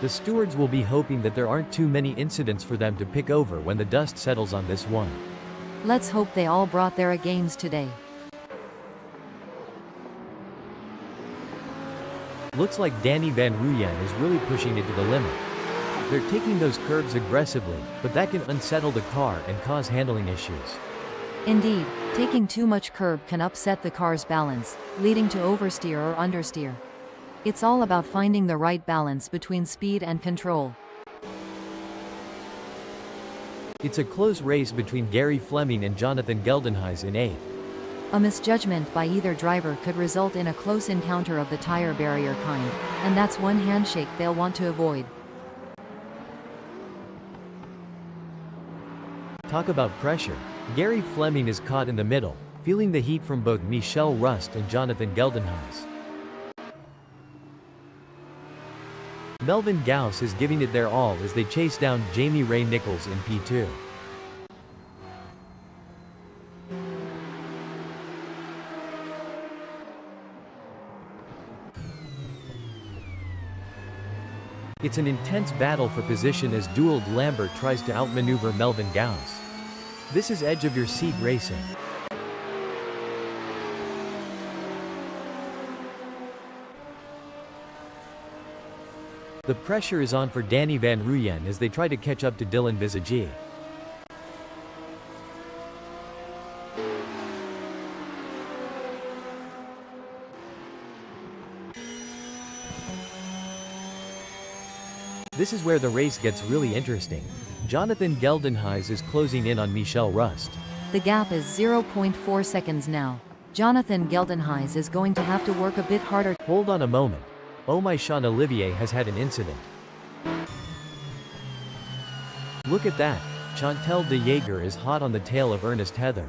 The stewards will be hoping that there aren't too many incidents for them to pick over when the dust settles on this one. Let's hope they all brought their A games today. Looks like Danny Van Ruyen is really pushing it to the limit. They're taking those curves aggressively, but that can unsettle the car and cause handling issues. Indeed, taking too much curb can upset the car's balance, leading to oversteer or understeer. It's all about finding the right balance between speed and control. It's a close race between Gary Fleming and Jonathan Geldenhuys in 8th. A misjudgment by either driver could result in a close encounter of the tire barrier kind, and that's one handshake they'll want to avoid. Talk about pressure. Gary Fleming is caught in the middle, feeling the heat from both Michel Rust and Jonathan Geldenhuys. Melvin Gauss is giving it their all as they chase down Jamie Ray Nichols in P2. It's an intense battle for position as Dould Lambert tries to outmaneuver Melvin Gauss. This is edge-of-your-seat racing. The pressure is on for Danny Van Ruyen as they try to catch up to Dylan Visagie. This is where the race gets really interesting. Jonathan Geldenhuys is closing in on Michel Rust. The gap is 0.4 seconds now. Jonathan Geldenhuys is going to have to work a bit harder. Hold on a moment. Oh my, Sean Olivier has had an incident. Look at that. Chantal de Jager is hot on the tail of Ernest Heather.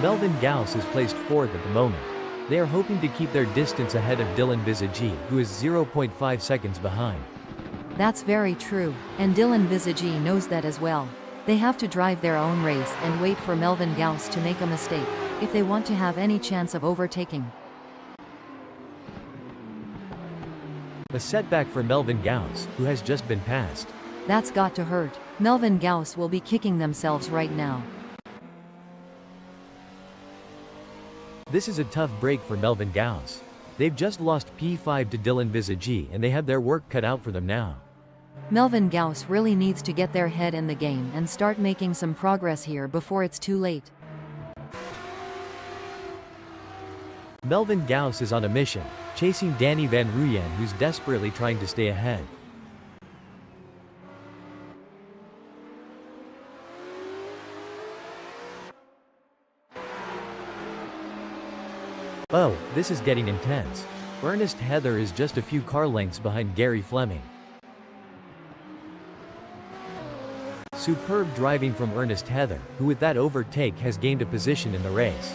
Melvin Gauss is placed 4th at the moment. They are hoping to keep their distance ahead of Dylan Visagie, who is 0.5 seconds behind. That's very true, and Dylan Visagie knows that as well. They have to drive their own race and wait for Melvin Gauss to make a mistake, if they want to have any chance of overtaking. A setback for Melvin Gauss, who has just been passed. That's got to hurt. Melvin Gauss will be kicking themselves right now. This is a tough break for Melvin Gauss. They've just lost P5 to Dylan Visagie and they have their work cut out for them now. Melvin Gauss really needs to get their head in the game and start making some progress here before it's too late. Melvin Gauss is on a mission, chasing Danny Van Ruyen, who's desperately trying to stay ahead. Oh, this is getting intense. Ernest Heather is just a few car lengths behind Gary Fleming. Superb driving from Ernest Heather, who with that overtake has gained a position in the race.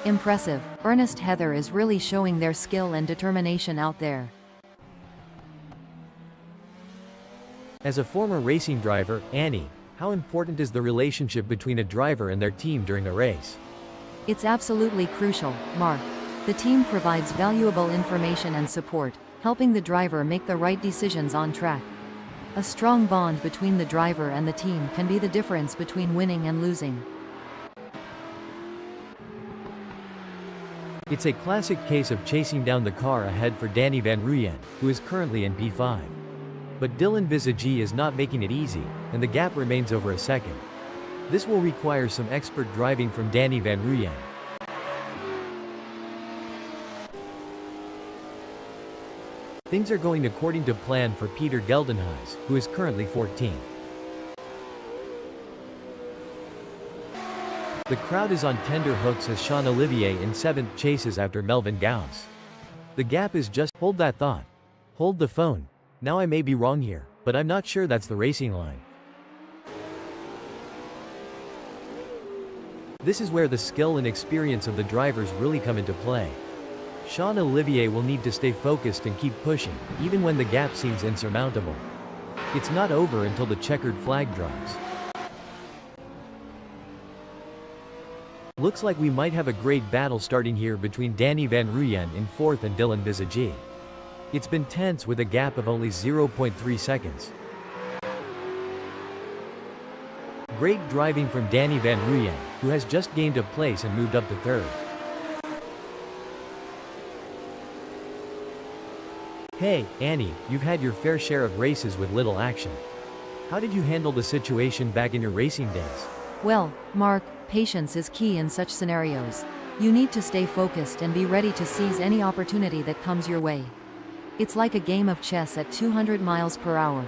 Impressive. Ernest Heather is really showing their skill and determination out there. As a former racing driver, Annie, how important is the relationship between a driver and their team during a race? It's absolutely crucial, Mark. The team provides valuable information and support, helping the driver make the right decisions on track. A strong bond between the driver and the team can be the difference between winning and losing. It's a classic case of chasing down the car ahead for Danny Van Ruyen, who is currently in P5. But Dylan Visagie is not making it easy, and the gap remains over a second. This will require some expert driving from Danny Van Ruyen. Things are going according to plan for Peter Geldenhuys, who is currently 14th. The crowd is on tender hooks as Sean Olivier in 7th chases after Melvin Gauss. The gap is just— hold that thought. Hold the phone. Now I may be wrong here, but I'm not sure that's the racing line. This is where the skill and experience of the drivers really come into play. Sean Olivier will need to stay focused and keep pushing, even when the gap seems insurmountable. It's not over until the checkered flag drops. Looks like we might have a great battle starting here between Danny Van Ruyen in 4th and Dylan Visagie. It's been tense with a gap of only 0.3 seconds. Great driving from Danny Van Ruyen, who has just gained a place and moved up to 3rd. Hey, Annie, you've had your fair share of races with little action. How did you handle the situation back in your racing days? Well, Mark, patience is key in such scenarios. You need to stay focused and be ready to seize any opportunity that comes your way. It's like a game of chess at 200 miles per hour.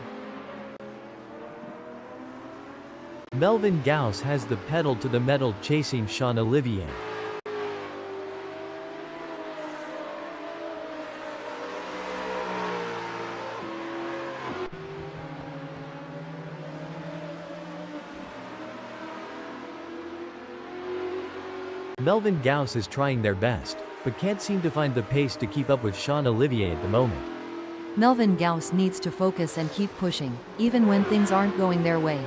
Melvin Gauss has the pedal to the metal chasing Sean Olivier. Melvin Gauss is trying their best, but can't seem to find the pace to keep up with Sean Olivier at the moment. Melvin Gauss needs to focus and keep pushing, even when things aren't going their way.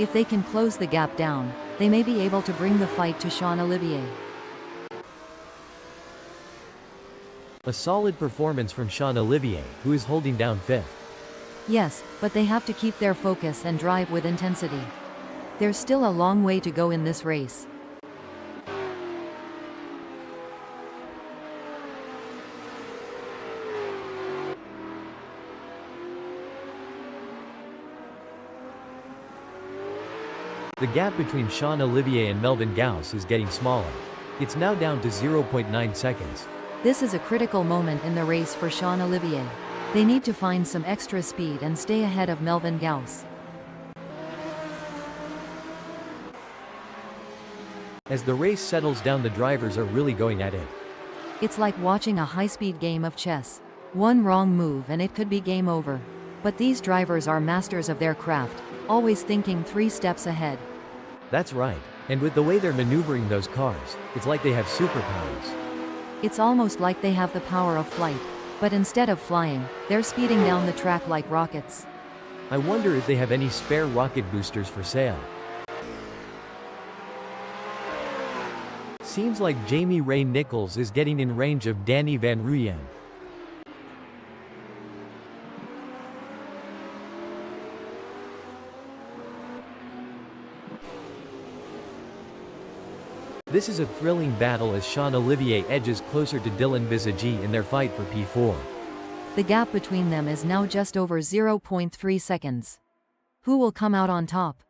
If they can close the gap down, they may be able to bring the fight to Sean Olivier. A solid performance from Sean Olivier, who is holding down 5th. Yes, but they have to keep their focus and drive with intensity. There's still a long way to go in this race. The gap between Sean Olivier and Melvin Gauss is getting smaller. It's now down to 0.9 seconds. This is a critical moment in the race for Sean Olivier. They need to find some extra speed and stay ahead of Melvin Gauss. As the race settles down, the drivers are really going at it. It's like watching a high-speed game of chess. One wrong move and it could be game over. But these drivers are masters of their craft, always thinking 3 steps ahead. That's right. And with the way they're maneuvering those cars, it's like they have superpowers. It's almost like they have the power of flight. But instead of flying, they're speeding down the track like rockets. I wonder if they have any spare rocket boosters for sale. Seems like Jamie Ray Nichols is getting in range of Danny Van Ruyen. This is a thrilling battle as Sean Olivier edges closer to Dylan Visagie in their fight for P4. The gap between them is now just over 0.3 seconds. Who will come out on top?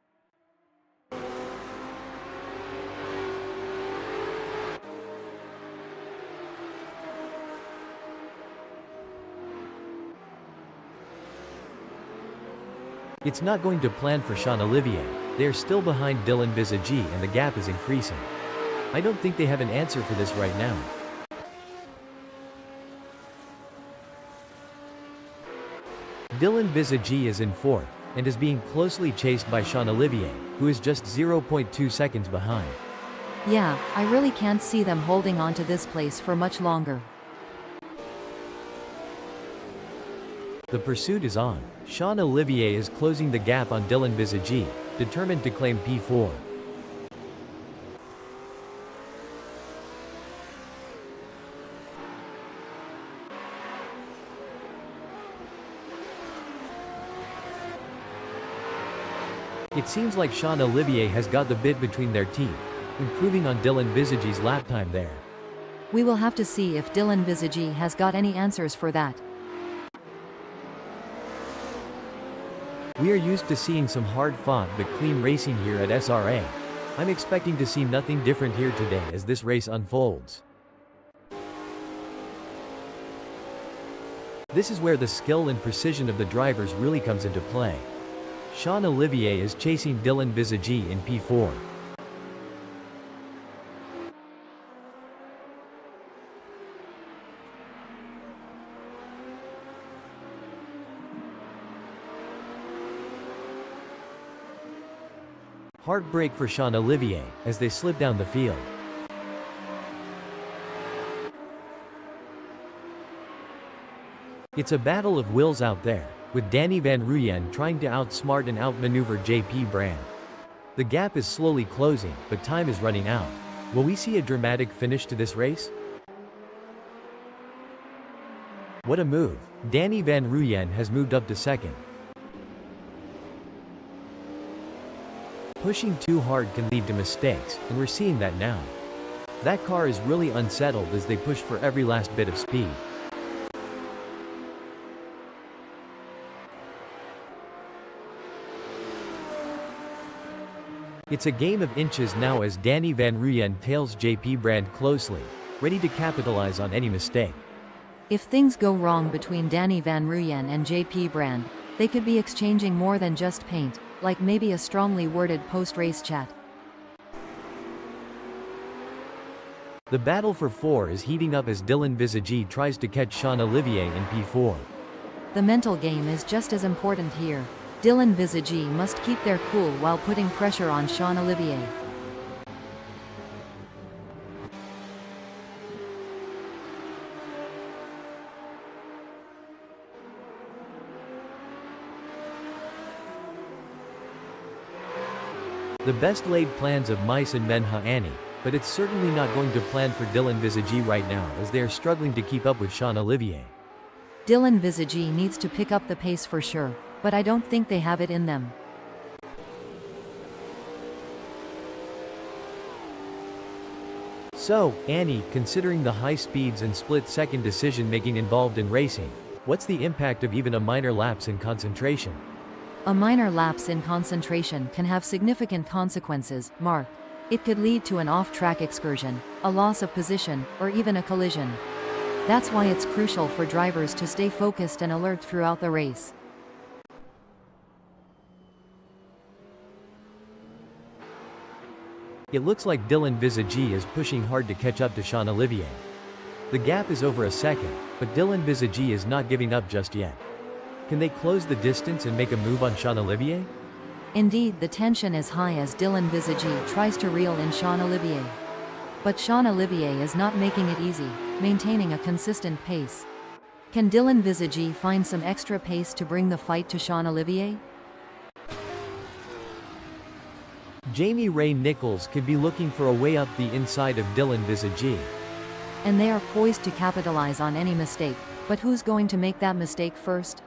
It's not going to plan for Sean Olivier. They are still behind Dylan Visagie and the gap is increasing. I don't think they have an answer for this right now. Dylan Visagie is in 4th, and is being closely chased by Sean Olivier, who is just 0.2 seconds behind. Yeah, I really can't see them holding on to this place for much longer. The pursuit is on. Sean Olivier is closing the gap on Dylan Visagie, determined to claim P4. It seems like Sean Olivier has got the bit between their teeth, improving on Dylan Visagie's lap time there. We will have to see if Dylan Visagie has got any answers for that. We are used to seeing some hard-fought but clean racing here at SRA. I'm expecting to see nothing different here today as this race unfolds. This is where the skill and precision of the drivers really comes into play. Sean Olivier is chasing Dylan Visagie in P4. Heartbreak for Sean Olivier as they slip down the field. It's a battle of wills out there, with Danny Van Ruyen trying to outsmart and outmaneuver JP Brand. The gap is slowly closing, but time is running out. Will we see a dramatic finish to this race? What a move! Danny Van Ruyen has moved up to second. Pushing too hard can lead to mistakes, and we're seeing that now. That car is really unsettled as they push for every last bit of speed. It's a game of inches now as Danny Van Ruyen tails JP Brand closely, ready to capitalize on any mistake. If things go wrong between Danny Van Ruyen and JP Brand, they could be exchanging more than just paint, like maybe a strongly worded post-race chat. The battle for 4 is heating up as Dylan Visagi tries to catch Sean Olivier in P4. The mental game is just as important here. Dylan Visagi must keep their cool while putting pressure on Sean Olivier. The best laid plans of Mice and Menha Annie, but it's certainly not going to plan for Dylan Visagi right now as they are struggling to keep up with Sean Olivier. Dylan Visagi needs to pick up the pace for sure, but I don't think they have it in them. So, Annie, considering the high speeds and split-second decision-making involved in racing, what's the impact of even a minor lapse in concentration? A minor lapse in concentration can have significant consequences, Mark. It could lead to an off-track excursion, a loss of position, or even a collision. That's why it's crucial for drivers to stay focused and alert throughout the race. It looks like Dylan Visagi is pushing hard to catch up to Sean Olivier. The gap is over a second, but Dylan Visagi is not giving up just yet. Can they close the distance and make a move on Sean Olivier? Indeed, the tension is high as Dylan Visagi tries to reel in Sean Olivier. But Sean Olivier is not making it easy, maintaining a consistent pace. Can Dylan Visagi find some extra pace to bring the fight to Sean Olivier? Jamie Ray Nichols could be looking for a way up the inside of Dylan Visagi. And they are poised to capitalize on any mistake, but who's going to make that mistake first?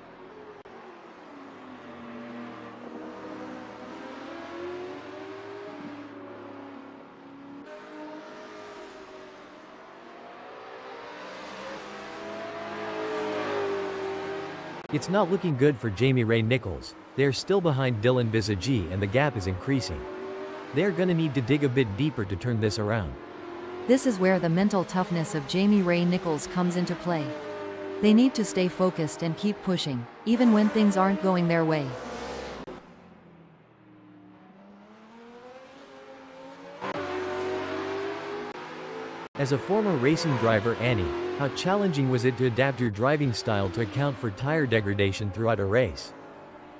It's not looking good for Jamie Ray Nichols. They are still behind Dylan Visagi and the gap is increasing. They are gonna need to dig a bit deeper to turn this around. This is where the mental toughness of Jamie Ray Nichols comes into play. They need to stay focused and keep pushing, even when things aren't going their way. As a former racing driver, Annie, how challenging was it to adapt your driving style to account for tire degradation throughout a race?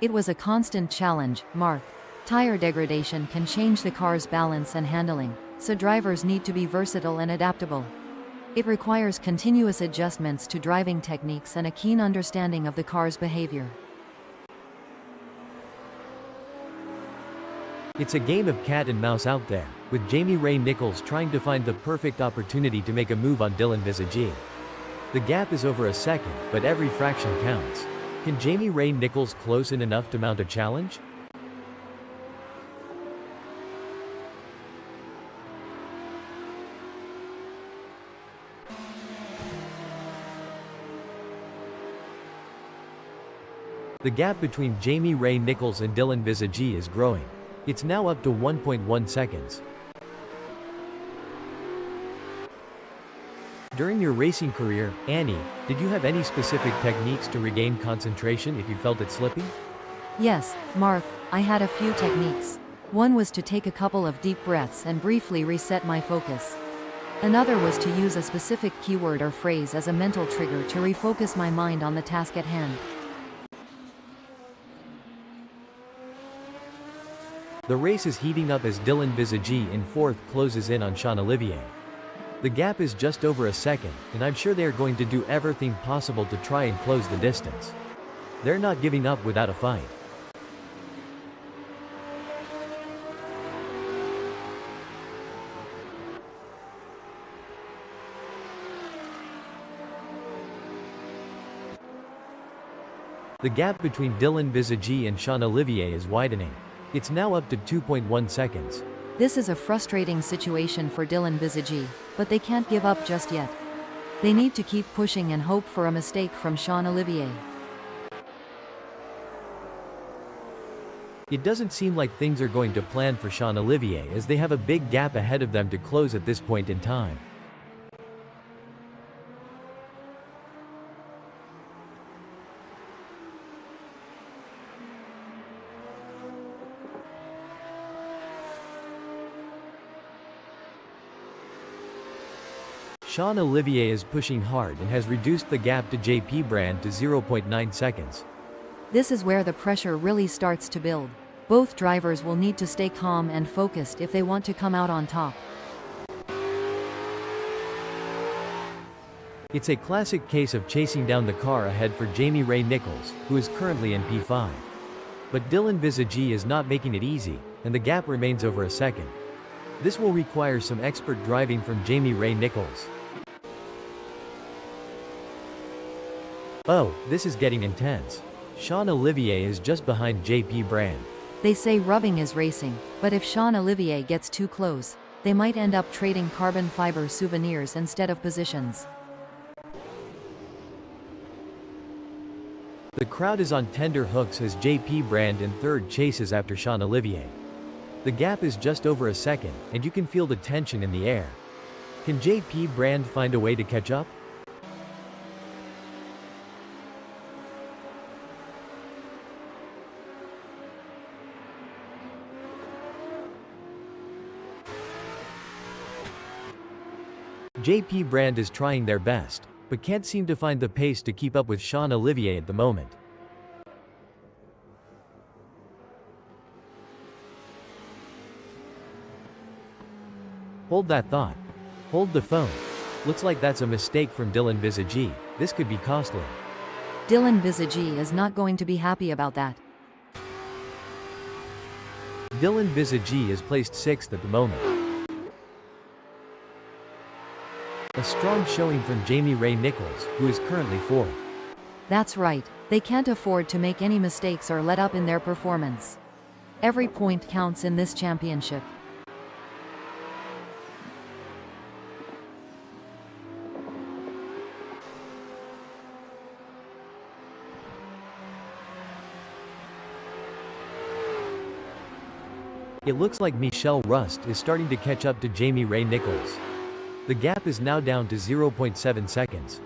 It was a constant challenge, Mark. Tire degradation can change the car's balance and handling, so drivers need to be versatile and adaptable. It requires continuous adjustments to driving techniques and a keen understanding of the car's behavior. It's a game of cat and mouse out there, with Jamie Ray Nichols trying to find the perfect opportunity to make a move on Dylan Visagi. The gap is over a second, but every fraction counts. Can Jamie Ray Nichols close in enough to mount a challenge? The gap between Jamie Ray Nichols and Dylan Visagi is growing. It's now up to 1.1 seconds. During your racing career, Annie, did you have any specific techniques to regain concentration if you felt it slipping? Yes, Mark, I had a few techniques. One was to take a couple of deep breaths and briefly reset my focus. Another was to use a specific keyword or phrase as a mental trigger to refocus my mind on the task at hand. The race is heating up as Dylan Visagi in fourth closes in on Sean Olivier. The gap is just over a second, and I'm sure they are going to do everything possible to try and close the distance. They're not giving up without a fight. The gap between Dylan Visagi and Sean Olivier is widening. It's now up to 2.1 seconds. This is a frustrating situation for Dylan Visagi, but they can't give up just yet. They need to keep pushing and hope for a mistake from Sean Olivier. It doesn't seem like things are going to plan for Sean Olivier as they have a big gap ahead of them to close at this point in time. Sean Olivier is pushing hard and has reduced the gap to JP Brand to 0.9 seconds. This is where the pressure really starts to build. Both drivers will need to stay calm and focused if they want to come out on top. It's a classic case of chasing down the car ahead for Jamie Ray Nichols, who is currently in P5. But Dylan Visagi is not making it easy, and the gap remains over a second. This will require some expert driving from Jamie Ray Nichols. Oh, this is getting intense. Sean Olivier is just behind JP Brand. They say rubbing is racing, but if Sean Olivier gets too close, they might end up trading carbon fiber souvenirs instead of positions. The crowd is on tender hooks as JP Brand in third chases after Sean Olivier. The gap is just over a second, and you can feel the tension in the air. Can JP Brand find a way to catch up? JP Brand is trying their best, but can't seem to find the pace to keep up with Sean Olivier at the moment. Hold that thought. Hold the phone. Looks like that's a mistake from Dylan Visagi. This could be costly. Dylan Visagi is not going to be happy about that. Dylan Visagi is placed 6th at the moment. A strong showing from Jamie Ray Nichols, who is currently 4th. That's right, they can't afford to make any mistakes or let up in their performance. Every point counts in this championship. It looks like Michelle Rust is starting to catch up to Jamie Ray Nichols. The gap is now down to 0.7 seconds.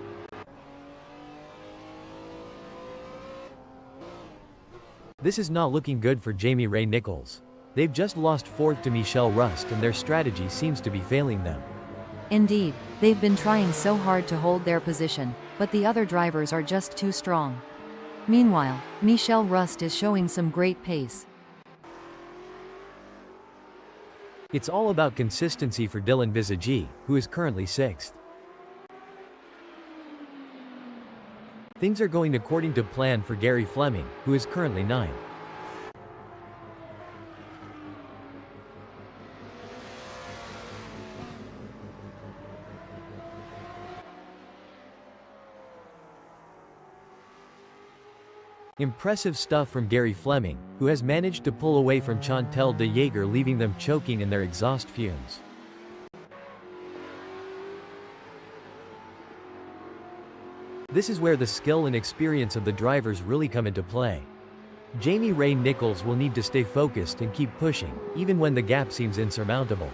This is not looking good for Jamie Ray Nichols. They've just lost 4th to Michelle Rust and their strategy seems to be failing them. Indeed, they've been trying so hard to hold their position, but the other drivers are just too strong. Meanwhile, Michelle Rust is showing some great pace. It's all about consistency for Dylan Visagi, who is currently 6th. Things are going according to plan for Gary Fleming, who is currently 9th. Impressive stuff from Gary Fleming, who has managed to pull away from Chantal de Jager, leaving them choking in their exhaust fumes. This is where the skill and experience of the drivers really come into play. Jamie Ray Nichols will need to stay focused and keep pushing, even when the gap seems insurmountable.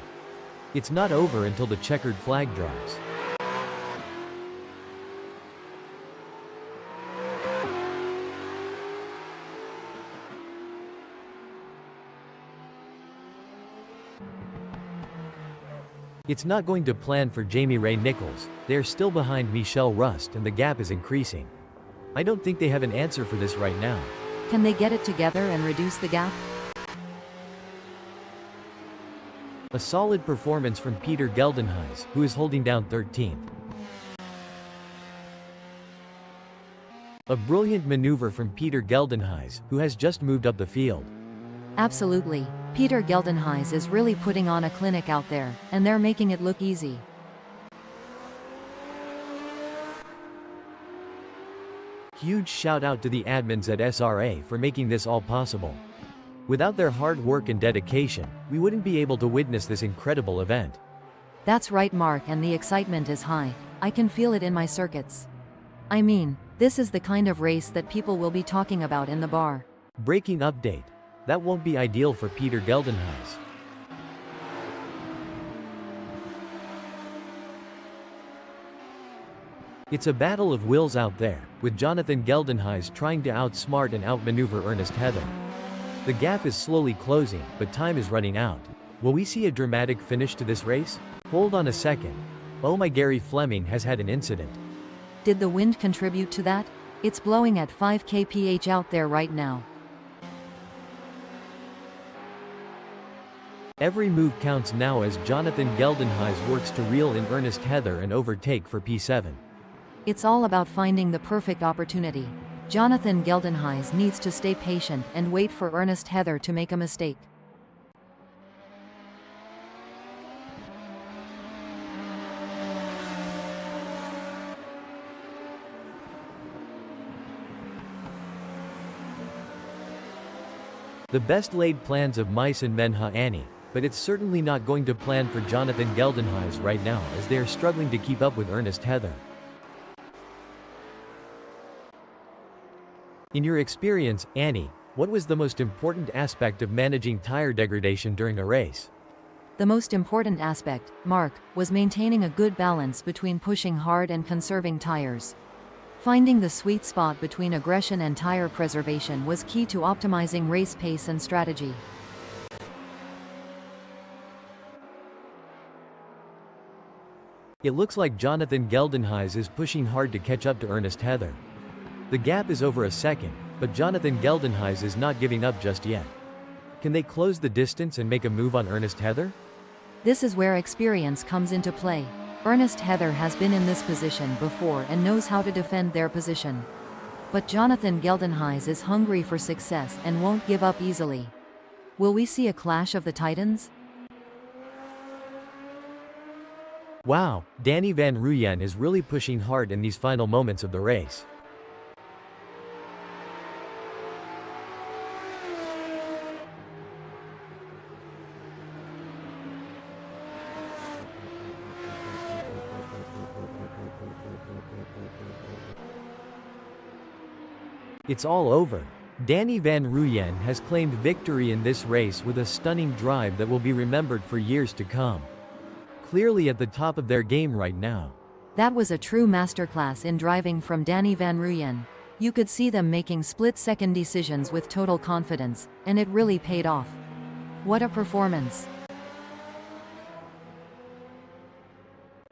It's not over until the checkered flag drops. It's not going to plan for Jamie Ray Nichols. They are still behind Michelle Rust and the gap is increasing. I don't think they have an answer for this right now. Can they get it together and reduce the gap? A solid performance from Peter Geldenhuys, who is holding down 13th. A brilliant maneuver from Peter Geldenhuys, who has just moved up the field. Absolutely. Peter Geldenhuys is really putting on a clinic out there, and they're making it look easy. Huge shout out to the admins at SRA for making this all possible. Without their hard work and dedication, we wouldn't be able to witness this incredible event. That's right, Mark, and the excitement is high. I can feel it in my circuits. I mean, this is the kind of race that people will be talking about in the bar. Breaking update. That won't be ideal for Peter Geldenhuys. It's a battle of wills out there, with Jonathan Geldenhuys trying to outsmart and outmaneuver Ernest Heather. The gap is slowly closing, but time is running out. Will we see a dramatic finish to this race? Hold on a second. Oh my, Gary Fleming has had an incident. Did the wind contribute to that? It's blowing at 5 kph out there right now. Every move counts now as Jonathan Geldenhuys works to reel in Ernest Heather and overtake for P7. It's all about finding the perfect opportunity. Jonathan Geldenhuys needs to stay patient and wait for Ernest Heather to make a mistake. The best laid plans of mice and men, Annie, but it's certainly not going to plan for Jonathan Geldenhuys right now, as they are struggling to keep up with Ernest Heather. In your experience, Annie, what was the most important aspect of managing tire degradation during a race? The most important aspect, Mark, was maintaining a good balance between pushing hard and conserving tires. Finding the sweet spot between aggression and tire preservation was key to optimizing race pace and strategy. It looks like Jonathan Geldenhuys is pushing hard to catch up to Ernest Heather. The gap is over a second, but Jonathan Geldenhuys is not giving up just yet. Can they close the distance and make a move on Ernest Heather? This is where experience comes into play. Ernest Heather has been in this position before and knows how to defend their position. But Jonathan Geldenhuys is hungry for success and won't give up easily. Will we see a clash of the titans? Wow, Danny Van Rooyen is really pushing hard in these final moments of the race. It's all over. Danny Van Rooyen has claimed victory in this race with a stunning drive that will be remembered for years to come. Clearly at the top of their game right now. That was a true masterclass in driving from Danny Van Rooyen. You could see them making split-second decisions with total confidence, and it really paid off. What a performance!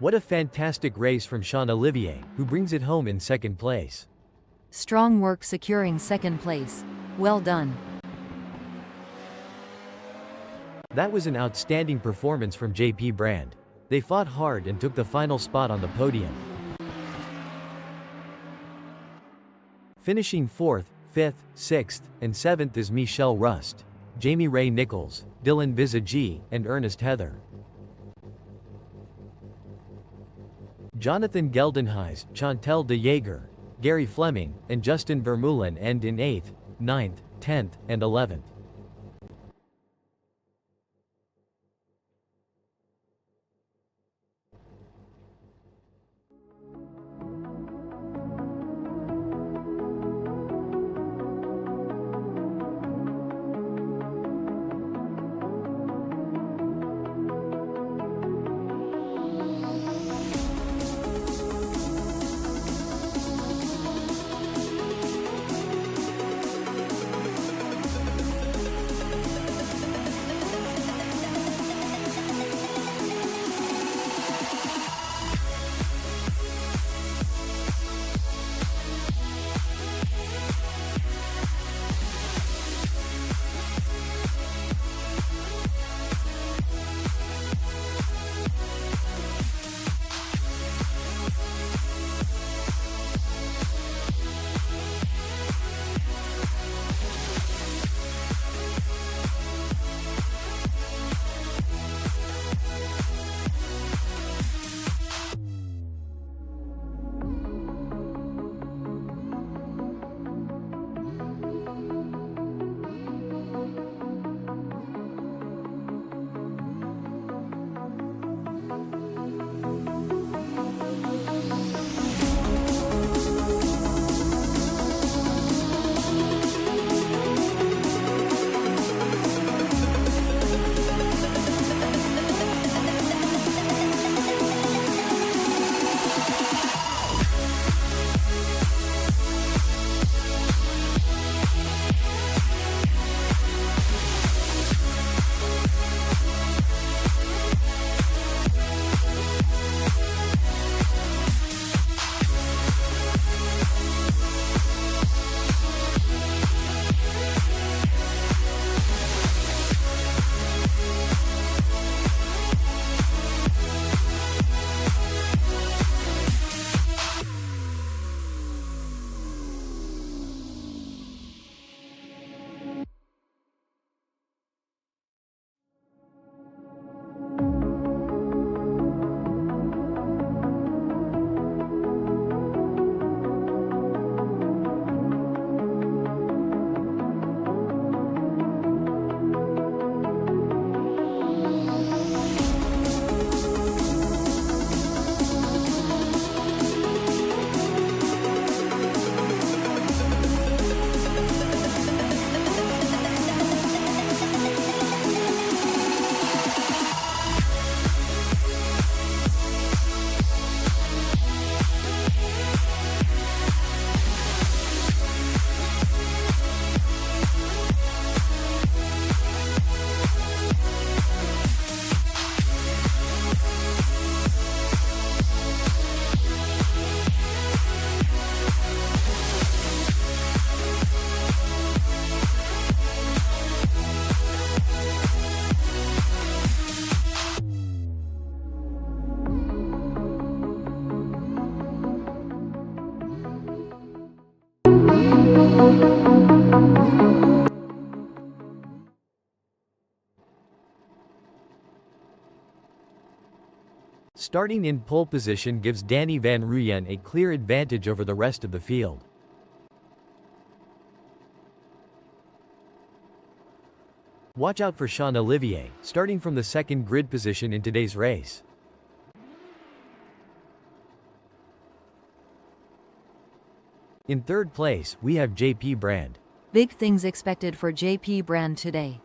What a fantastic race from Sean Olivier, who brings it home in second place. Strong work securing second place. Well done. That was an outstanding performance from JP Brand. They fought hard and took the final spot on the podium. Finishing 4th, 5th, 6th, and 7th is Michelle Rust, Jamie Ray Nichols, Dylan Visagi, and Ernest Heather. Jonathan Geldenhuys, Chantel de Jager, Gary Fleming, and Justin Vermeulen end in 8th, 9th, 10th, and 11th. Starting in pole position gives Danny Van Rooyen a clear advantage over the rest of the field. Watch out for Sean Olivier, starting from the second grid position in today's race. In third place, we have JP Brand. Big things expected for JP Brand today.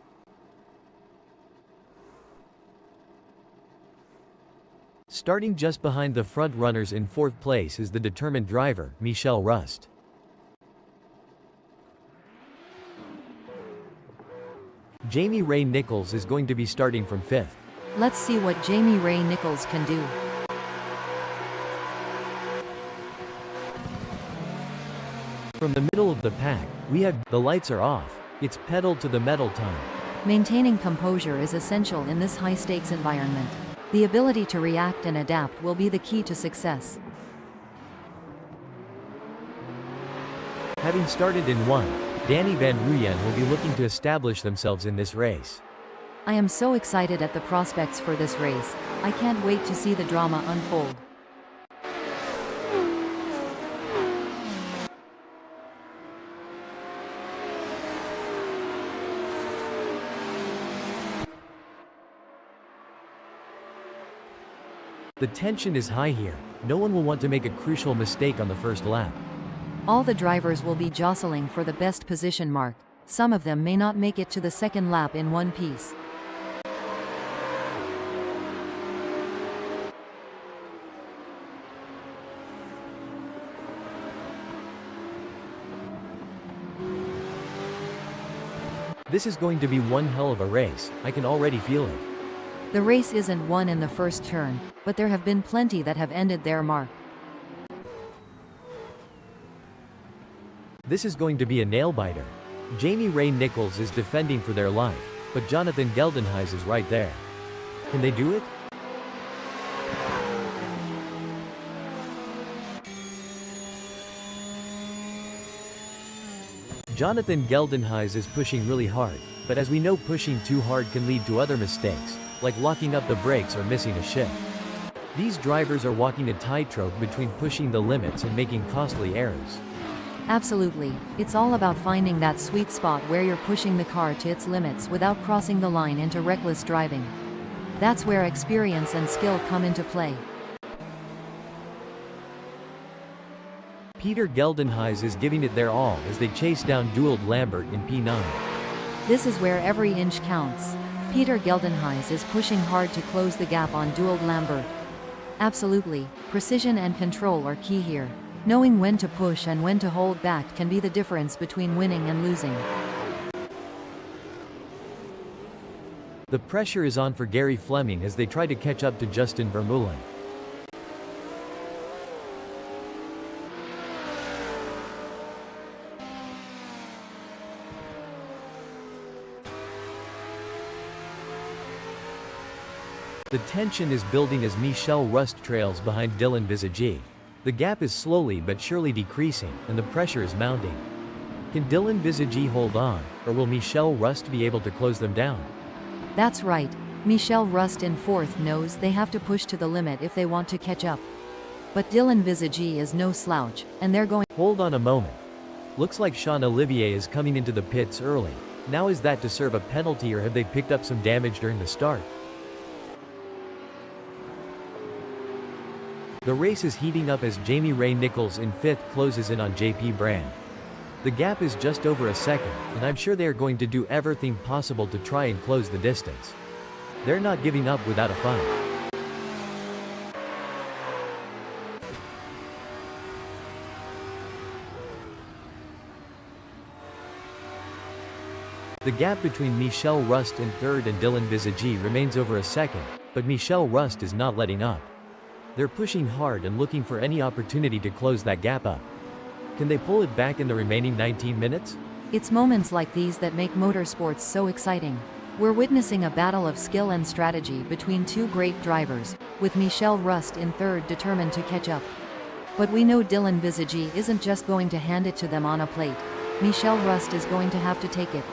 Starting just behind the front runners in fourth place is the determined driver, Michel Rust. Jamie Ray Nichols is going to be starting from fifth. Let's see what Jamie Ray Nichols can do. From the middle of the pack, we have the lights are off. It's pedal to the metal time. Maintaining composure is essential in this high-stakes environment. The ability to react and adapt will be the key to success. Having started in 1, Danny Van Rooyen will be looking to establish themselves in this race. I am so excited at the prospects for this race. I can't wait to see the drama unfold. The tension is high here. No one will want to make a crucial mistake on the first lap. All the drivers will be jostling for the best position mark. Some of them may not make it to the second lap in one piece. This is going to be one hell of a race. I can already feel it. The race isn't won in the first turn, but there have been plenty that have ended their mark. This is going to be a nail-biter. Jamie Ray Nichols is defending for their life, but Jonathan Geldenhuys is right there. Can they do it? Jonathan Geldenhuys is pushing really hard, but as we know, pushing too hard can lead to other mistakes, like locking up the brakes or missing a shift. These drivers are walking a tightrope between pushing the limits and making costly errors. Absolutely. It's all about finding that sweet spot where you're pushing the car to its limits without crossing the line into reckless driving. That's where experience and skill come into play. Peter Geldenhuys is giving it their all as they chase down Doald Lambert in P9. This is where every inch counts. Peter Geldenhuys is pushing hard to close the gap on Doald Lambert. Absolutely, precision and control are key here. Knowing when to push and when to hold back can be the difference between winning and losing. The pressure is on for Gary Fleming as they try to catch up to Justin Vermeulen. The tension is building as Michel Rust trails behind Dylan Visagie. The gap is slowly but surely decreasing, and the pressure is mounting. Can Dylan Visagie hold on, or will Michel Rust be able to close them down? That's right. Michel Rust in fourth knows they have to push to the limit if they want to catch up. But Dylan Visagie is no slouch, and they're going. Hold on a moment. Looks like Sean Olivier is coming into the pits early. Now is that to serve a penalty, or have they picked up some damage during the start? The race is heating up as Jamie Ray Nichols in fifth closes in on JP Brand. The gap is just over a second, and I'm sure they are going to do everything possible to try and close the distance. They're not giving up without a fight. The gap between Michel Rust in third and Dylan Visagie remains over a second, but Michel Rust is not letting up. They're pushing hard and looking for any opportunity to close that gap up. Can they pull it back in the remaining 19 minutes? It's moments like these that make motorsports so exciting. We're witnessing a battle of skill and strategy between two great drivers, with Michel Rust in third determined to catch up. But we know Dylan Visagie isn't just going to hand it to them on a plate. Michelle Rust is going to have to take it.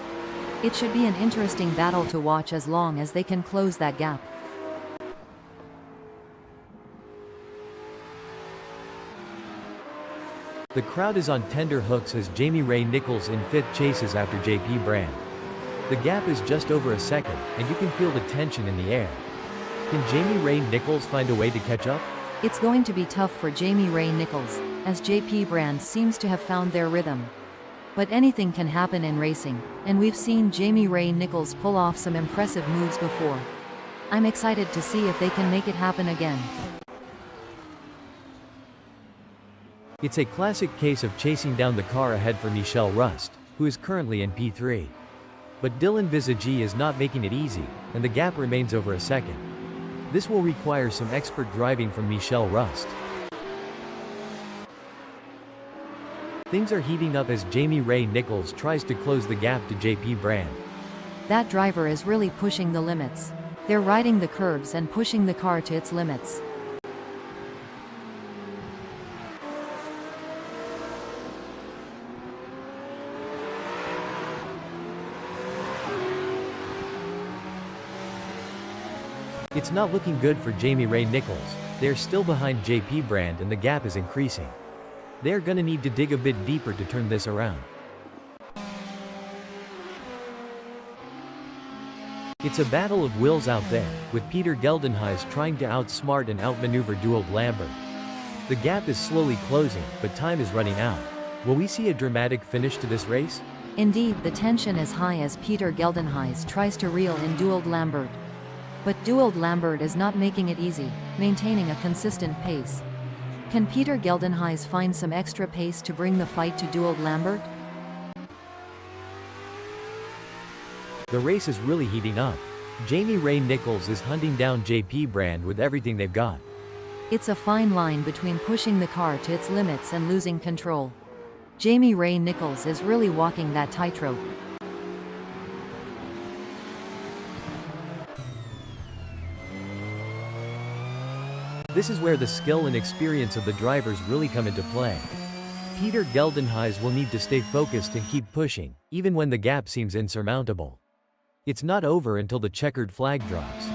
It should be an interesting battle to watch as long as they can close that gap. The crowd is on tender hooks as Jamie Ray Nichols in fifth chases after JP Brand. The gap is just over a second, and you can feel the tension in the air. Can Jamie Ray Nichols find a way to catch up? It's going to be tough for Jamie Ray Nichols, as JP Brand seems to have found their rhythm. But anything can happen in racing, and we've seen Jamie Ray Nichols pull off some impressive moves before. I'm excited to see if they can make it happen again. It's a classic case of chasing down the car ahead for Michelle Rust, who is currently in P3. But Dylan Visagi is not making it easy, and the gap remains over a second. This will require some expert driving from Michelle Rust. Things are heating up as Jamie Ray Nichols tries to close the gap to JP Brand. That driver is really pushing the limits. They're riding the curbs and pushing the car to its limits. It's not looking good for Jamie Ray Nichols. They're still behind JP Brand and the gap is increasing. They're gonna need to dig a bit deeper to turn this around. It's a battle of wills out there, with Peter Geldenhuys trying to outsmart and outmaneuver Doald Lambert. The gap is slowly closing, but time is running out. Will we see a dramatic finish to this race? Indeed, the tension is high as Peter Geldenhuys tries to reel in Doald Lambert. But Doald Lambert is not making it easy, maintaining a consistent pace. Can Peter Geldenhuys find some extra pace to bring the fight to Doald Lambert? The race is really heating up. Jamie Ray Nichols is hunting down JP Brand with everything they've got. It's a fine line between pushing the car to its limits and losing control. Jamie Ray Nichols is really walking that tightrope. This is where the skill and experience of the drivers really come into play. Peter Geldenhuys will need to stay focused and keep pushing, even when the gap seems insurmountable. It's not over until the checkered flag drops.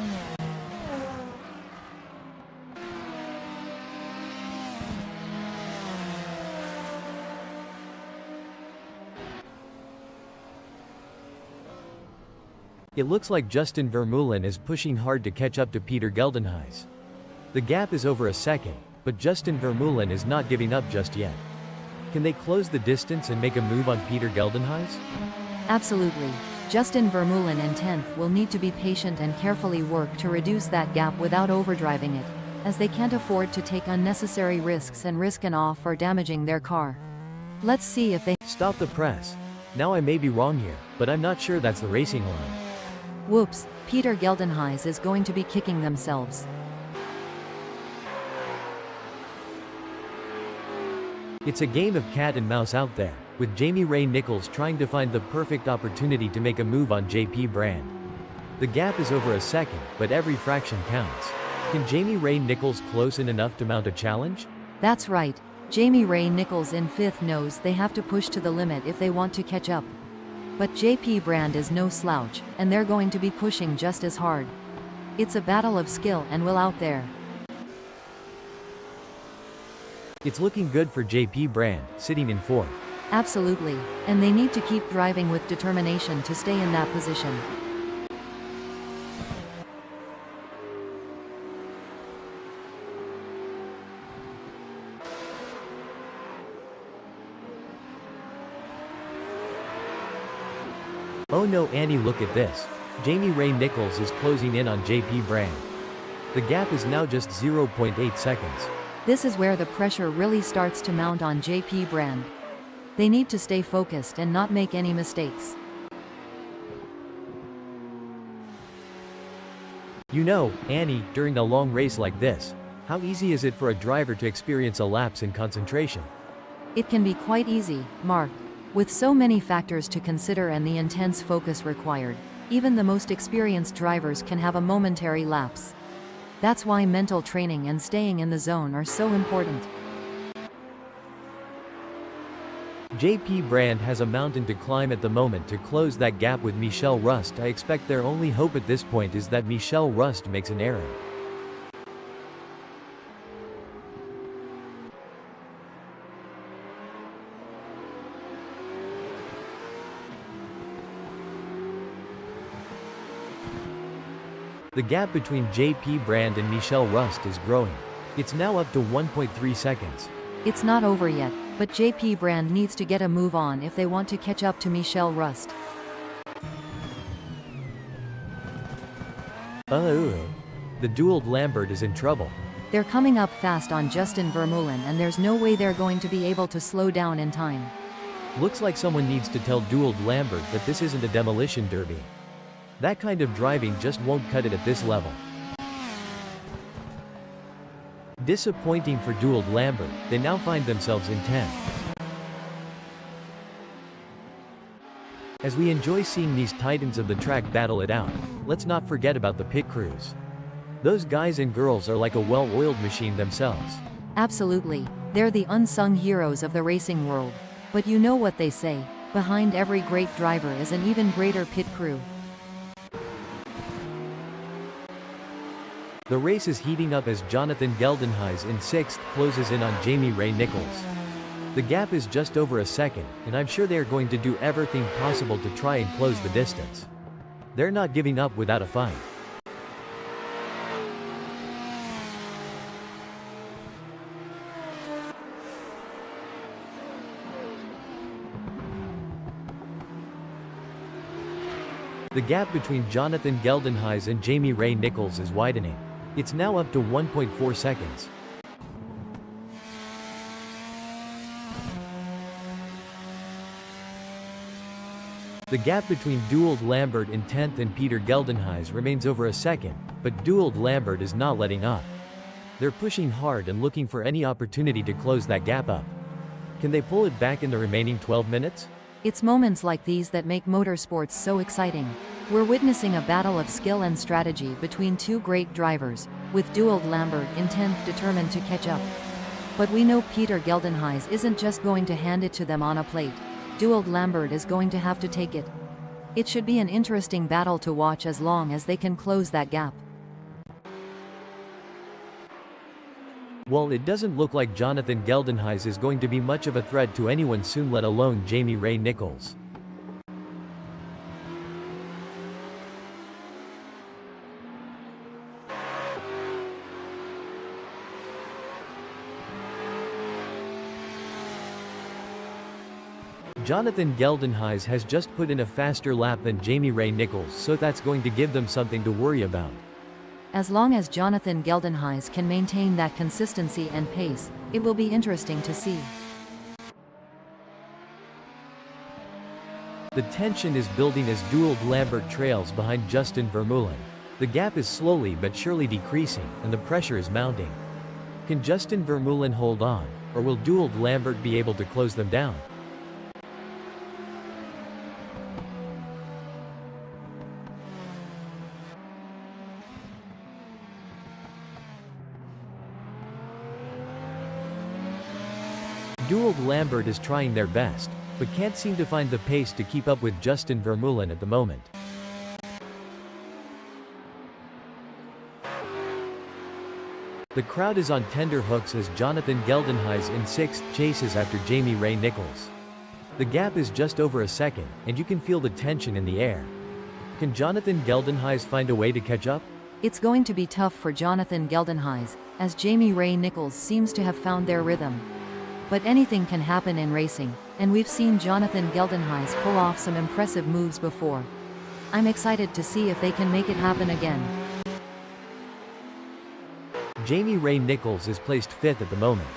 It looks like Justin Vermeulen is pushing hard to catch up to Peter Geldenhuys. The gap is over a second, but Justin Vermeulen is not giving up just yet. Can they close the distance and make a move on Peter Geldenhuys? Absolutely. Justin Vermeulen in 10th will need to be patient and carefully work to reduce that gap without overdriving it, as they can't afford to take unnecessary risks and risk an off or damaging their car. Let's see if they Stop the press. Now I may be wrong here, but I'm not sure that's the racing line. Whoops, Peter Geldenhuys is going to be kicking themselves. It's a game of cat and mouse out there, with Jamie Ray Nichols trying to find the perfect opportunity to make a move on JP Brand. The gap is over a second, but every fraction counts. Can Jamie Ray Nichols close in enough to mount a challenge? That's right. Jamie Ray Nichols in 5th knows they have to push to the limit if they want to catch up. But JP Brand is no slouch, and they're going to be pushing just as hard. It's a battle of skill and will out there. It's looking good for JP Brand, sitting in 4th. Absolutely, and they need to keep driving with determination to stay in that position. Oh no, Annie, look at this. Jamie Ray Nichols is closing in on JP Brand. The gap is now just 0.8 seconds. This is where the pressure really starts to mount on JP Brand. They need to stay focused and not make any mistakes. You know, Annie, during a long race like this, how easy is it for a driver to experience a lapse in concentration? It can be quite easy, Mark. With so many factors to consider and the intense focus required, even the most experienced drivers can have a momentary lapse. That's why mental training and staying in the zone are so important. JP Brand has a mountain to climb at the moment to close that gap with Michelle Rust. I expect their only hope at this point is that Michelle Rust makes an error. The gap between JP Brand and Michelle Rust is growing. It's now up to 1.3 seconds. It's not over yet, but JP Brand needs to get a move on if they want to catch up to Michelle Rust. The dueled Lambert is in trouble. They're coming up fast on Justin Vermeulen and there's no way they're going to be able to slow down in time. Looks like someone needs to tell dueled Lambert that this isn't a demolition derby. That kind of driving just won't cut it at this level. Disappointing for dueled Lambert, they now find themselves in 10th. As we enjoy seeing these titans of the track battle it out, let's not forget about the pit crews. Those guys and girls are like a well-oiled machine themselves. Absolutely, they're the unsung heroes of the racing world. But you know what they say, behind every great driver is an even greater pit crew. The race is heating up as Jonathan Geldenhuys in 6th closes in on Jamie Ray Nichols. The gap is just over a second, and I'm sure they are going to do everything possible to try and close the distance. They're not giving up without a fight. The gap between Jonathan Geldenhuys and Jamie Ray Nichols is widening. It's now up to 1.4 seconds. The gap between dueled Lambert in 10th and Peter Geldenhuys remains over a second, but dueled Lambert is not letting up. They're pushing hard and looking for any opportunity to close that gap up. Can they pull it back in the remaining 12 minutes? It's moments like these that make motorsports so exciting. We're witnessing a battle of skill and strategy between two great drivers, with dueled Lambert in 10th determined to catch up. But we know Peter Geldenhuys isn't just going to hand it to them on a plate. Dueled Lambert is going to have to take it. It should be an interesting battle to watch as long as they can close that gap. Well, it doesn't look like Jonathan Geldenhuys is going to be much of a threat to anyone soon, let alone Jamie Ray Nichols. Jonathan Geldenhuys has just put in a faster lap than Jamie Ray Nichols, so that's going to give them something to worry about. As long as Jonathan Geldenhuys can maintain that consistency and pace, it will be interesting to see. The tension is building as dueled Lambert trails behind Justin Vermeulen. The gap is slowly but surely decreasing, and the pressure is mounting. Can Justin Vermeulen hold on, or will dueled Lambert be able to close them down? Dueled Lambert is trying their best, but can't seem to find the pace to keep up with Justin Vermeulen at the moment. The crowd is on tender hooks as Jonathan Geldenhuys in 6th chases after Jamie Ray Nichols. The gap is just over a second, and you can feel the tension in the air. Can Jonathan Geldenhuys find a way to catch up? It's going to be tough for Jonathan Geldenhuys, as Jamie Ray Nichols seems to have found their rhythm. But anything can happen in racing, and we've seen Jonathan Geldenhuys pull off some impressive moves before. I'm excited to see if they can make it happen again. Jamie Ray Nichols is placed 5th at the moment.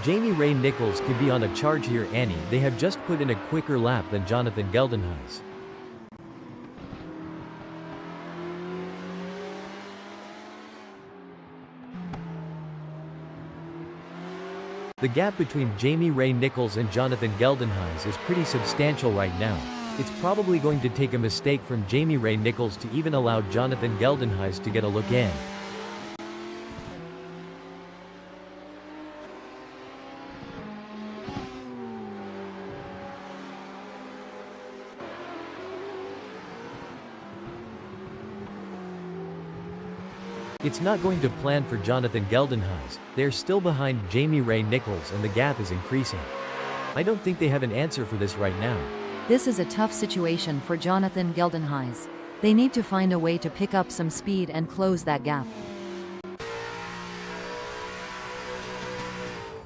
Jamie Ray Nichols could be on a charge here, Annie. They have just put in a quicker lap than Jonathan Geldenhuys. The gap between Jamie Ray Nichols and Jonathan Geldenhuys is pretty substantial right now. It's probably going to take a mistake from Jamie Ray Nichols to even allow Jonathan Geldenhuys to get a look in. It's not going to plan for Jonathan Geldenhuys. They're still behind Jamie Ray Nichols and the gap is increasing. I don't think they have an answer for this right now. This is a tough situation for Jonathan Geldenhuys. They need to find a way to pick up some speed and close that gap.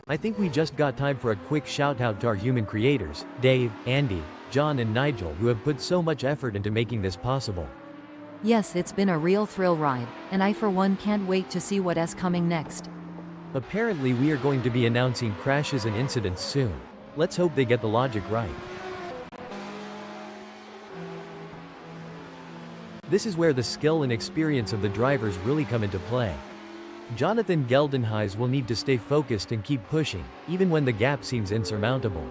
I think we just got time for a quick shout out to our human creators, Dave, Andy, John and Nigel, who have put so much effort into making this possible. Yes, it's been a real thrill ride, and I for one can't wait to see what's coming next. Apparently we are going to be announcing crashes and incidents soon. Let's hope they get the logic right. This is where the skill and experience of the drivers really come into play. Jonathan Geldenhuys will need to stay focused and keep pushing, even when the gap seems insurmountable.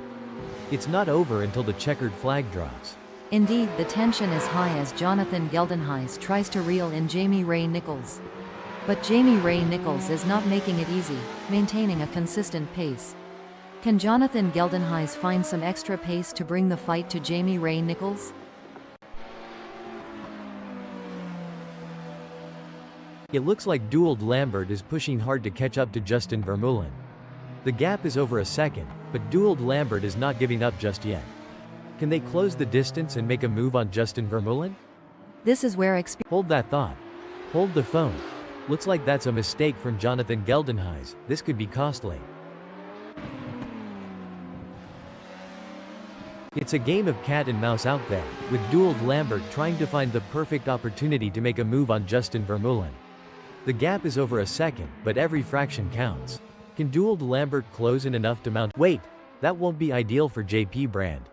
It's not over until the checkered flag drops. Indeed, the tension is high as Jonathan Geldenhuys tries to reel in Jamie Ray Nichols. But Jamie Ray Nichols is not making it easy, maintaining a consistent pace. Can Jonathan Geldenhuys find some extra pace to bring the fight to Jamie Ray Nichols? It looks like Doald Lambert is pushing hard to catch up to Justin Vermeulen. The gap is over a second, but Doald Lambert is not giving up just yet. Can they close the distance and make a move on Justin Vermeulen? This is where Hold that thought. Hold the phone. Looks like that's a mistake from Jonathan Geldenhuys. This could be costly. It's a game of cat and mouse out there, with Doald Lambert trying to find the perfect opportunity to make a move on Justin Vermeulen. The gap is over a second, but every fraction counts. Can Doald Lambert close in enough to mount? Wait, that won't be ideal for JP Brand.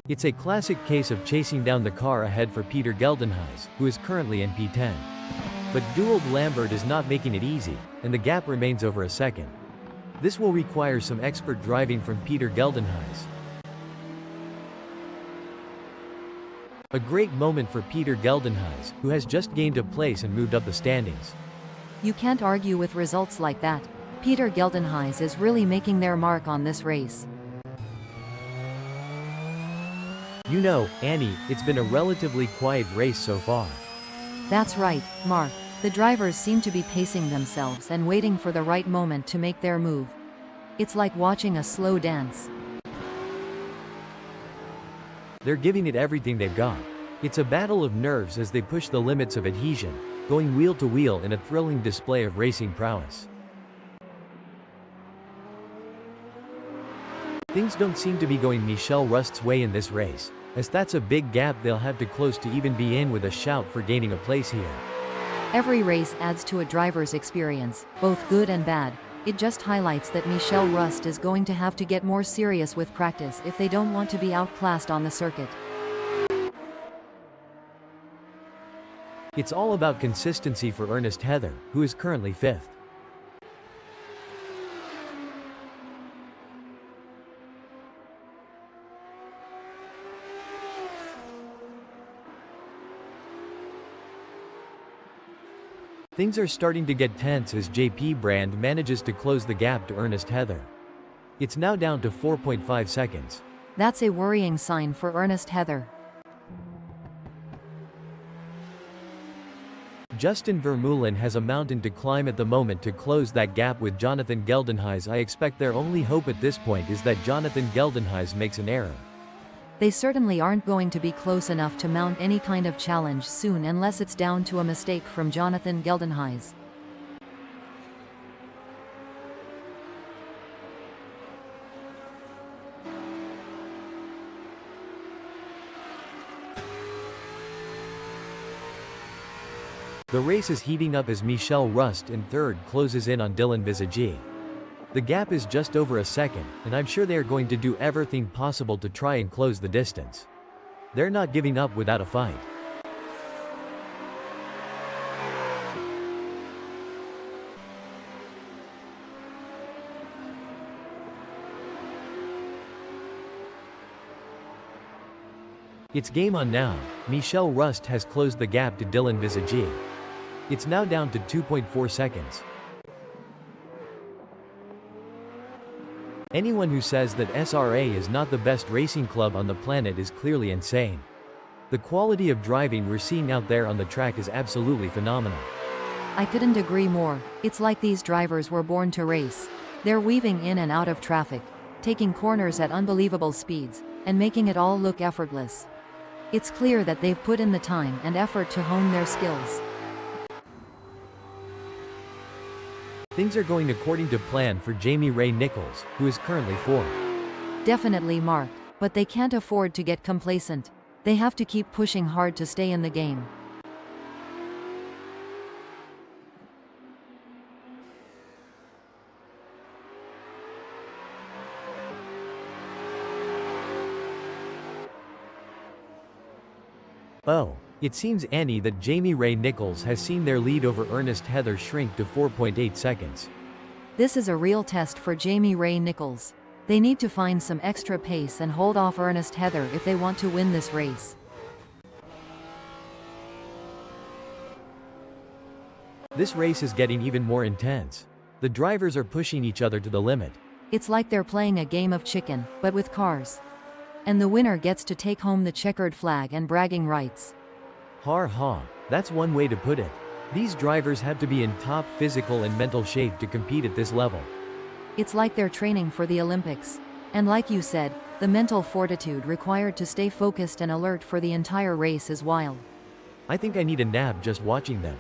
It's a classic case of chasing down the car ahead for Peter Geldenhuys, who is currently in P10. But Doald Lambert is not making it easy, and the gap remains over a second. This will require some expert driving from Peter Geldenhuys. A great moment for Peter Geldenhuys, who has just gained a place and moved up the standings. You can't argue with results like that. Peter Geldenhuys is really making their mark on this race. You know, Annie, it's been a relatively quiet race so far. That's right, Mark. The drivers seem to be pacing themselves and waiting for the right moment to make their move. It's like watching a slow dance. They're giving it everything they've got. It's a battle of nerves as they push the limits of adhesion, going wheel to wheel in a thrilling display of racing prowess. Things don't seem to be going Michelle Rust's way in this race, as that's a big gap they'll have to close to even be in with a shout for gaining a place here. Every race adds to a driver's experience, both good and bad. It just highlights that Michelle Rust is going to have to get more serious with practice if they don't want to be outclassed on the circuit. It's all about consistency for Ernest Heather, who is currently 5th. Things are starting to get tense as JP Brand manages to close the gap to Ernest Heather. It's now down to 4.5 seconds. That's a worrying sign for Ernest Heather. Justin Vermeulen has a mountain to climb at the moment to close that gap with Jonathan Geldenhuys. I expect their only hope at this point is that Jonathan Geldenhuys makes an error. They certainly aren't going to be close enough to mount any kind of challenge soon unless it's down to a mistake from Jonathan Geldenhuys. The race is heating up as Michelle Rust in 3rd closes in on Dylan Visagie. The gap is just over a second, and I'm sure they are going to do everything possible to try and close the distance. They're not giving up without a fight. It's game on now. Michel Rust has closed the gap to Dylan Visagi. It's now down to 2.4 seconds. Anyone who says that SRA is not the best racing club on the planet is clearly insane. The quality of driving we're seeing out there on the track is absolutely phenomenal. I couldn't agree more. It's like these drivers were born to race. They're weaving in and out of traffic, taking corners at unbelievable speeds, and making it all look effortless. It's clear that they've put in the time and effort to hone their skills. Things are going according to plan for Jamie Ray Nichols, who is currently fourth. Definitely, Mark, but they can't afford to get complacent. They have to keep pushing hard to stay in the game. Oh, it seems, Annie, that Jamie Ray Nichols has seen their lead over Ernest Heather shrink to 4.8 seconds. This is a real test for Jamie Ray Nichols. They need to find some extra pace and hold off Ernest Heather if they want to win this race. This race is getting even more intense. The drivers are pushing each other to the limit. It's like they're playing a game of chicken, but with cars. And the winner gets to take home the checkered flag and bragging rights. Har ha, that's one way to put it. These drivers have to be in top physical and mental shape to compete at this level. It's like they're training for the Olympics. And like you said, the mental fortitude required to stay focused and alert for the entire race is wild. I think I need a nap just watching them.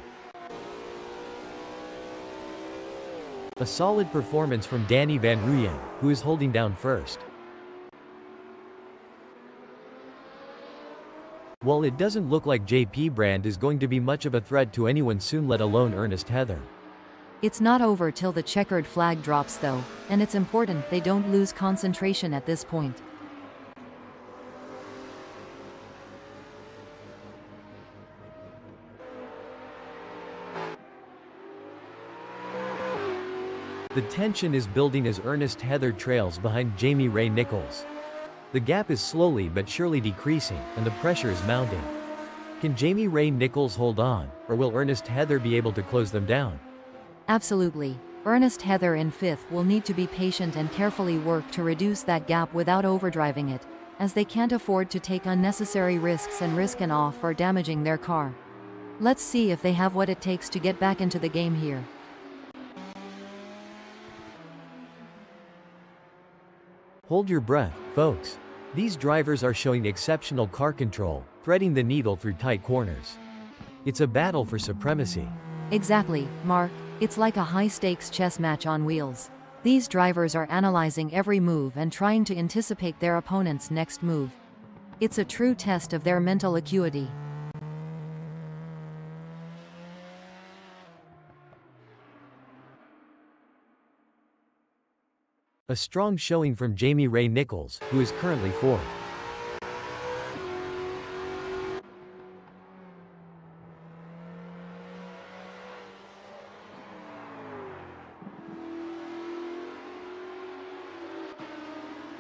A solid performance from Danny Van Rooyen, who is holding down first. While it doesn't look like JP Brand is going to be much of a threat to anyone soon, let alone Ernest Heather. It's not over till the checkered flag drops though, and it's important they don't lose concentration at this point. The tension is building as Ernest Heather trails behind Jamie Ray Nichols. The gap is slowly but surely decreasing, and the pressure is mounting. Can Jamie Ray Nichols hold on, or will Ernest Heather be able to close them down? Absolutely. Ernest Heather in fifth will need to be patient and carefully work to reduce that gap without overdriving it, as they can't afford to take unnecessary risks and risk an off or damaging their car. Let's see if they have what it takes to get back into the game here. Hold your breath, folks. These drivers are showing exceptional car control, threading the needle through tight corners. It's a battle for supremacy. Exactly, Mark. It's like a high-stakes chess match on wheels. These drivers are analyzing every move and trying to anticipate their opponent's next move. It's a true test of their mental acuity. A strong showing from Jamie Ray Nichols, who is currently fourth.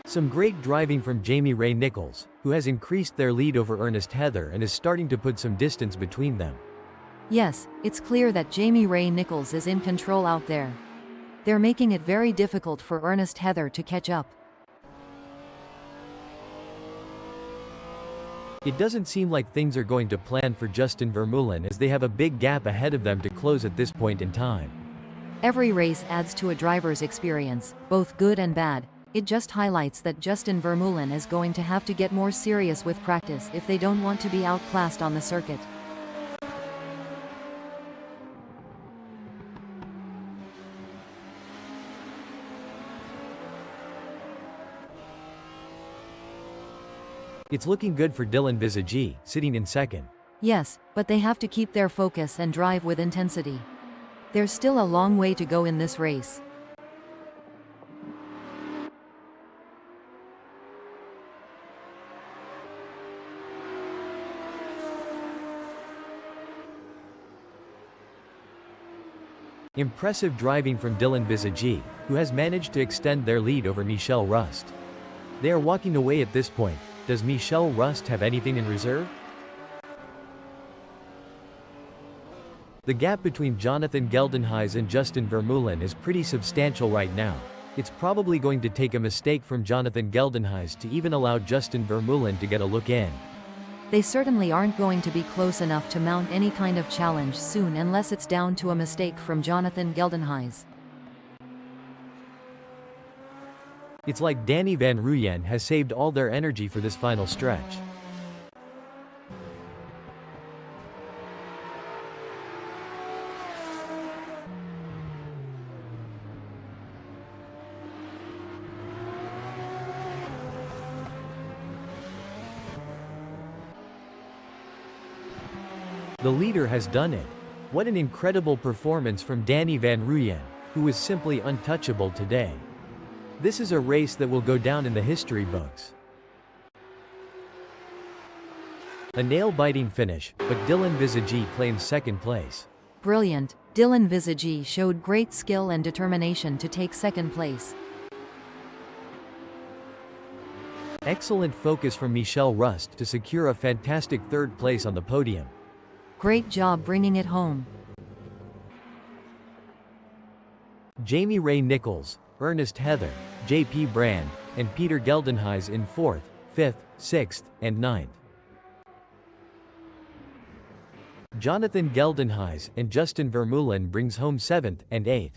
Some great driving from Jamie Ray Nichols, who has increased their lead over Ernest Heather and is starting to put some distance between them. Yes, it's clear that Jamie Ray Nichols is in control out there. They're making it very difficult for Ernest Heather to catch up. It doesn't seem like things are going to plan for Justin Vermeulen, as they have a big gap ahead of them to close at this point in time. Every race adds to a driver's experience, both good and bad. It just highlights that Justin Vermeulen is going to have to get more serious with practice if they don't want to be outclassed on the circuit. It's looking good for Dylan Visagi, sitting in second. Yes, but they have to keep their focus and drive with intensity. There's still a long way to go in this race. Impressive driving from Dylan Visagi, who has managed to extend their lead over Michel Rust. They are walking away at this point, Does Michelle Rust have anything in reserve? The gap between Jonathan Geldenhuys and Justin Vermeulen is pretty substantial right now. It's probably going to take a mistake from Jonathan Geldenhuys to even allow Justin Vermeulen to get a look in. They certainly aren't going to be close enough to mount any kind of challenge soon unless it's down to a mistake from Jonathan Geldenhuys. It's like Danny Van Ruyen has saved all their energy for this final stretch. The leader has done it. What an incredible performance from Danny Van Ruyen, who was simply untouchable today. This is a race that will go down in the history books. A nail-biting finish, but Dylan Visagi claims second place. Brilliant, Dylan Visagi showed great skill and determination to take second place. Excellent focus from Michelle Rust to secure a fantastic third place on the podium. Great job bringing it home. Jamie Ray Nichols, Ernest Heather, J.P. Brand, and Peter Geldenhuys in 4th, 5th, 6th, and 9th. Jonathan Geldenhuys and Justin Vermeulen brings home 7th and 8th.